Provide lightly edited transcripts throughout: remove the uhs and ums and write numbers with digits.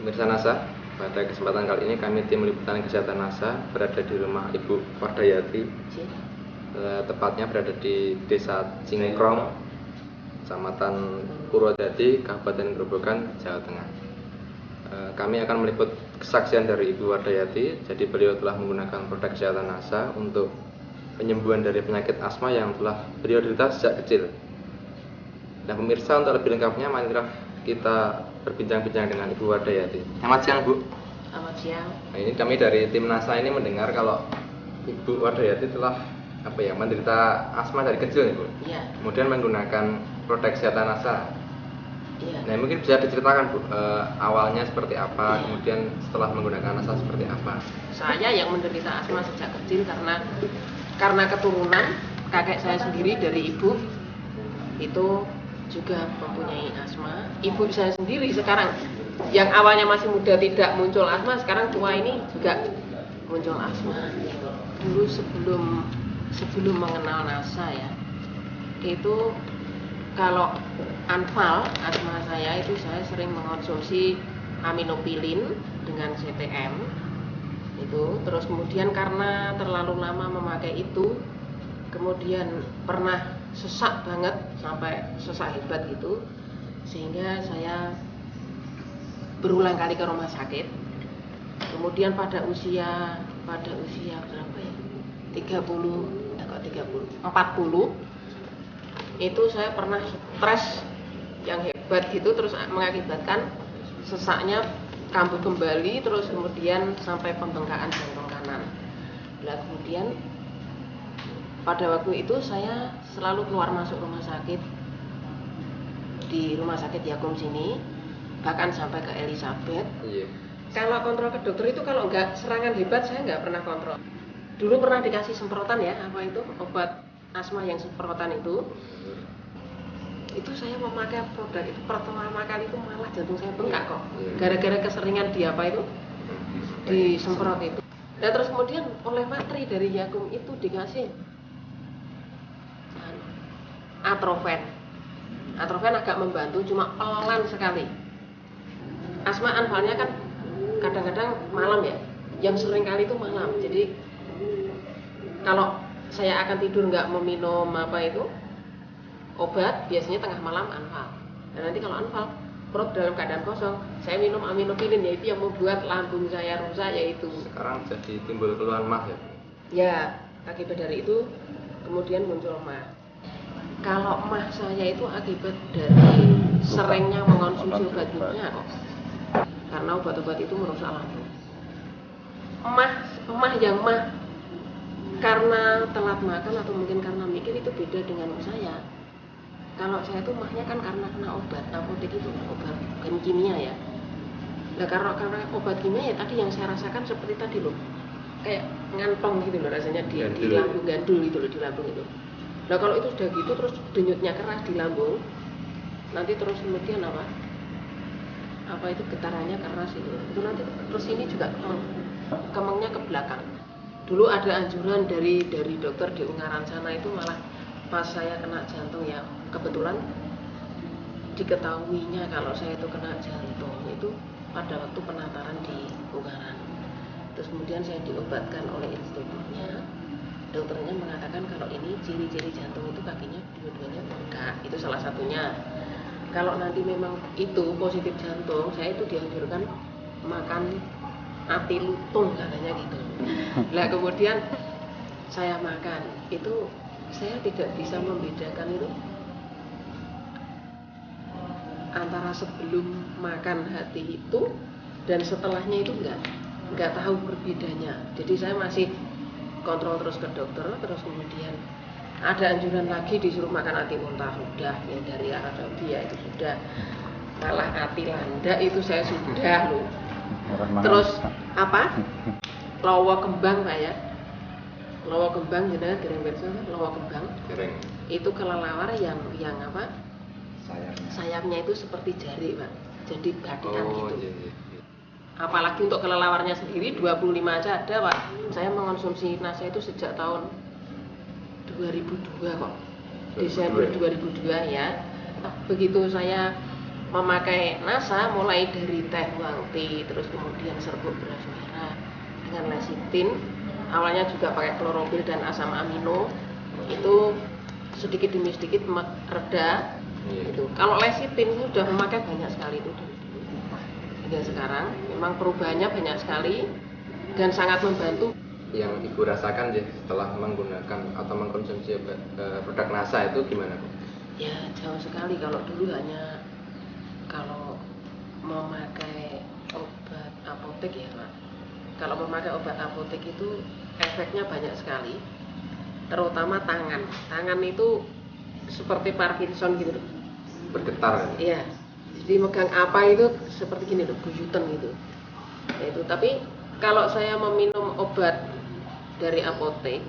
Pemirsa NASA, pada kesempatan kali ini kami tim liputan kesehatan NASA berada di rumah Ibu Wardayati, tepatnya berada di Desa Cingkrong, Kecamatan Purwodadi, Kabupaten Grobogan, Jawa Tengah. Kami akan meliput kesaksian dari Ibu Wardayati. Jadi beliau telah menggunakan produk kesehatan NASA untuk penyembuhan dari penyakit asma yang telah beliau derita sejak kecil. Nah pemirsa, untuk lebih lengkapnya marilah kita berbincang-bincang dengan Ibu Wardayati. Selamat siang, Bu. Selamat siang. Nah, ini kami dari tim NASA ini mendengar kalau Ibu Wardayati telah menderita asma dari kecil nih, Bu. Iya. Kemudian menggunakan produk kesehatan NASA. Iya. Nah, mungkin bisa diceritakan, Bu, awalnya seperti apa, Iya. kemudian setelah menggunakan NASA seperti apa. Saya yang menderita asma sejak kecil karena keturunan kakek saya sendiri dari ibu itu juga mempunyai asma. Ibu saya sendiri sekarang yang awalnya masih muda tidak muncul asma, sekarang tua ini juga muncul asma. Dulu sebelum mengenal NASA ya, itu kalau anfal asma saya itu saya sering mengonsumsi aminopilin dengan CTM itu. Terus kemudian karena terlalu lama memakai itu, kemudian pernah sesak banget sampai sesak hebat gitu, sehingga saya berulang kali ke rumah sakit. Kemudian pada usia berapa ya? 40 itu saya pernah stres yang hebat gitu, terus mengakibatkan sesaknya kambuh kembali, terus kemudian sampai pembengkakan jantung kanan. Nah, kemudian pada waktu itu saya selalu keluar masuk rumah sakit, di rumah sakit Yakum sini, bahkan sampai ke Elizabeth. Iya. Kalau kontrol ke dokter itu kalau nggak serangan hebat saya nggak pernah kontrol. Dulu pernah dikasih semprotan ya, obat asma yang semprotan itu saya memakai produk itu pertama kali itu malah jantung saya bengkak kok, gara-gara keseringan disemprot itu. Dan terus kemudian oleh matri dari Yakum itu dikasih Atrofen agak membantu, cuma pelan sekali. Asma anfalnya kan kadang-kadang malam ya, yang sering kali itu malam. Jadi kalau saya akan tidur nggak meminum obat, biasanya tengah malam anfal. Dan nanti kalau anfal, perut dalam keadaan kosong, saya minum aminopilin, yaitu yang membuat lambung saya rusak, yaitu. Sekarang jadi timbul keluhan mah ya, Bu? Ya, akibat dari itu kemudian muncul mah. Kalau mah saya itu akibat dari seringnya mengonsumsi obat kimia kok. Karena obat-obat itu merusak lambung. Mah karena telat makan atau mungkin karena mikir, itu beda dengan saya. Kalau saya tuh mahnya kan karena kena obat apotek itu, obat kimia ya. Nah karena obat kimia ya tadi yang saya rasakan seperti tadi loh, kayak ngantong gitu loh rasanya di lambung, gandul gitu loh di lambung itu. Nah kalau itu sudah gitu terus denyutnya keras di lambung, nanti terus kemudian itu getarannya keras itu nanti terus ini juga kemengnya ke belakang. Dulu ada anjuran dari dokter di Ungaran sana itu, malah pas saya kena jantung ya, kebetulan diketahuinya kalau saya itu kena jantung itu pada waktu penataran di Ungaran. Terus kemudian saya diobatkan oleh institutnya. Dokternya mengatakan kalau ini ciri-ciri jantung itu kakinya dua-duanya bengkak, itu salah satunya. Kalau nanti memang itu positif jantung, saya itu dianjurkan makan ati lutung katanya gitu. Nah kemudian saya makan itu, saya tidak bisa membedakan itu antara sebelum makan hati itu dan setelahnya itu nggak tahu berbedanya. Jadi saya masih kontrol terus ke dokter, terus kemudian ada anjuran lagi disuruh makan ati unta, sudah yang dari Arabia itu sudah, malah ati landa itu saya sudah loh. Terus lowo kembang Pak ya, lowo kembang jenengan dereng pirsa, lowo kembang itu kelelawar yang sayapnya itu seperti jari Pak, jadi batikan gitu. Iya. Apalagi untuk kelelawarnya sendiri 25 aja ada Pak. Saya mengonsumsi NASA itu sejak tahun 2002 kok, Desember 2002 ya. Begitu saya memakai NASA mulai dari teh wangti, terus kemudian serbuk beras merah dengan lecitin, awalnya juga pakai klorofil dan asam amino, itu sedikit demi sedikit reda. Itu kalau lecitin sudah memakai banyak sekali itu dulu. Hingga sekarang memang perubahannya banyak sekali dan sangat membantu. Yang Ibu rasakan setelah menggunakan atau mengkonsumsi produk NASA itu gimana? Ya jauh sekali. Kalau dulu hanya kalau memakai obat apotek ya Pak, kalau memakai obat apotek itu efeknya banyak sekali, terutama tangan itu seperti Parkinson gitu, bergetar iya, jadi megang apa itu seperti gini loh, buyutan gitu ya itu. Tapi kalau saya meminum obat dari apotek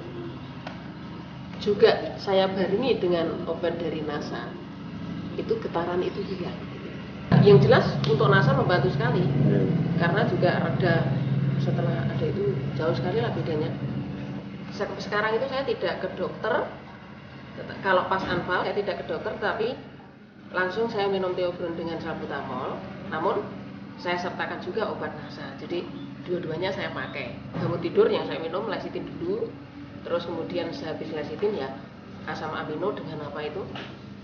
juga saya barengi dengan obat dari NASA, itu getaran itu hilang. Yang jelas untuk NASA membantu sekali karena juga reda. Setelah ada itu jauh sekali lah bedanya. Sekarang itu saya tidak ke dokter, kalau pas anfal saya tidak ke dokter, tapi langsung saya minum Theobrone dengan salbutamol, namun saya sertakan juga obat NASA. Jadi dua-duanya saya pakai. Bangun tidur yang saya minum lecitin dulu, terus kemudian sehabis lecitin ya asam amino dengan apa itu,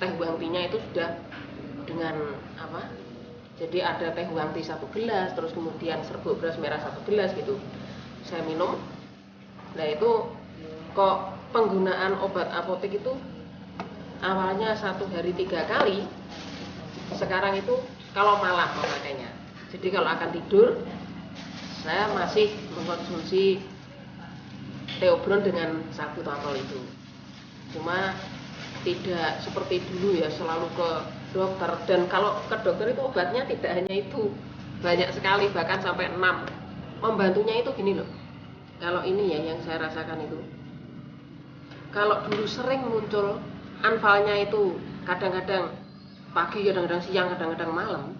teh wangtinya itu sudah dengan apa, jadi ada teh wangti 1 gelas, terus kemudian serbuk beras merah 1 gelas gitu saya minum. Nah itu kok penggunaan obat apotek itu awalnya 1 hari 3 kali, sekarang itu kalau malam memakainya. Jadi kalau akan tidur saya masih mengkonsumsi Theobrone dengan salbutamol itu, cuma tidak seperti dulu ya selalu ke dokter. Dan kalau ke dokter itu obatnya tidak hanya itu, banyak sekali, bahkan sampai 6. Membantunya itu gini loh, kalau ini ya yang saya rasakan itu, kalau dulu sering muncul anfalnya itu kadang-kadang pagi, kadang-kadang siang, kadang-kadang malam,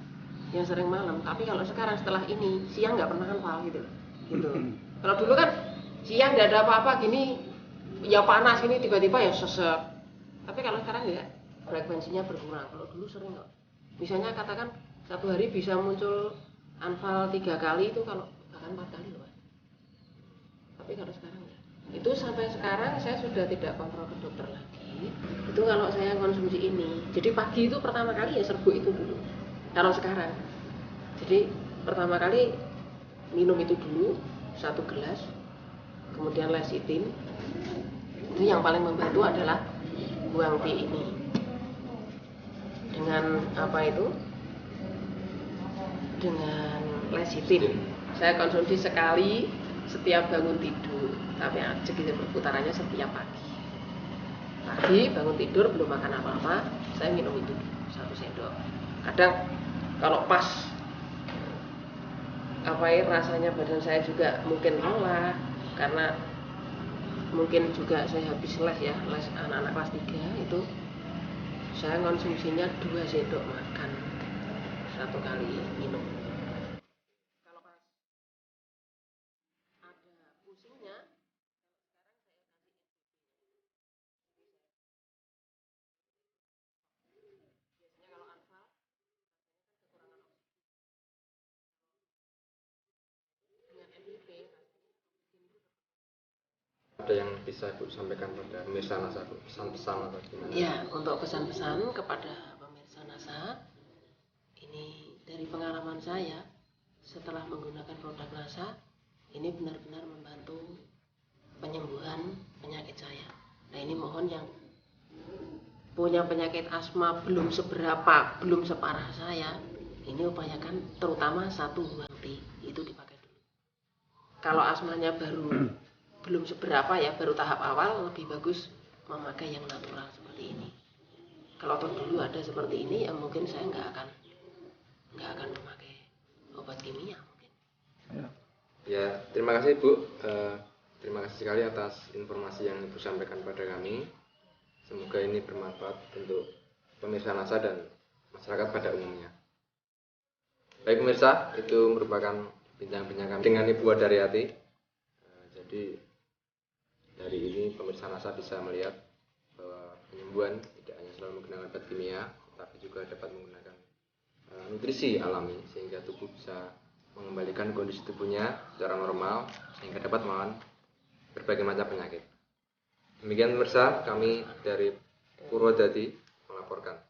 yang sering malam. Tapi kalau sekarang setelah ini siang nggak pernah anfal gitu. Kalau dulu kan siang nggak ada apa-apa gini, ya panas ini tiba-tiba ya sesek. Tapi kalau sekarang ya frekuensinya berkurang. Kalau dulu sering kok. Misalnya katakan 1 hari bisa muncul anfal 3 kali, itu kalau bahkan 4 kali loh. Tapi kalau sekarang ya, itu sampai sekarang saya sudah tidak kontrol ke dokter lagi. Itu kalau saya konsumsi ini. Jadi pagi itu pertama kali ya serbuk itu dulu. Kalau sekarang, jadi pertama kali minum itu dulu 1 gelas, kemudian lecitin. Itu yang paling membantu adalah wangti ini dengan apa itu, dengan lecitin. Saya konsumsi sekali setiap bangun tidur, tapi aja gitu putarannya setiap pagi bangun tidur belum makan apa-apa saya minum itu 1 sendok. Kadang kalau pas apa ya, rasanya badan saya juga mungkin lelah karena mungkin juga saya habis les ya, les anak-anak kelas 3 itu saya konsumsinya 2 sendok makan 1 kali minum. Kalau pas ada pusingnya, biasanya kalau anfal kekurangan oksigen dengan NIP. Ada yang bisa Bu sampaikan pada pemirsa NASA, Bu, pesan-pesan atau gimana? Ya, untuk pesan-pesan kepada pemirsa NASA, ini dari pengalaman saya setelah menggunakan produk NASA, ini benar-benar membantu penyembuhan penyakit saya. Nah ini mohon yang punya penyakit asma belum seberapa, belum separah saya, ini upayakan terutama 1 wangti itu dipakai dulu. Kalau asmanya baru belum seberapa ya, baru tahap awal, lebih bagus memakai yang natural seperti ini. Kalau dulu ada seperti ini, ya mungkin saya nggak akan memakai obat kimia mungkin. Ya, terima kasih Bu. Terima kasih sekali atas informasi yang Ibu sampaikan pada kami. Semoga ini bermanfaat untuk pemirsa NASA dan masyarakat pada umumnya. Baik pemirsa, itu merupakan bincang-bincang kami dengan Ibu Adaryati. Jadi dari ini pemirsa NASA bisa melihat bahwa penyembuhan tidak hanya selalu menggunakan obat kimia, tapi juga dapat menggunakan nutrisi alami sehingga tubuh bisa mengembalikan kondisi tubuhnya secara normal sehingga dapat melawan berbagai macam penyakit. Demikian pemirsa, kami dari Purwodadi melaporkan.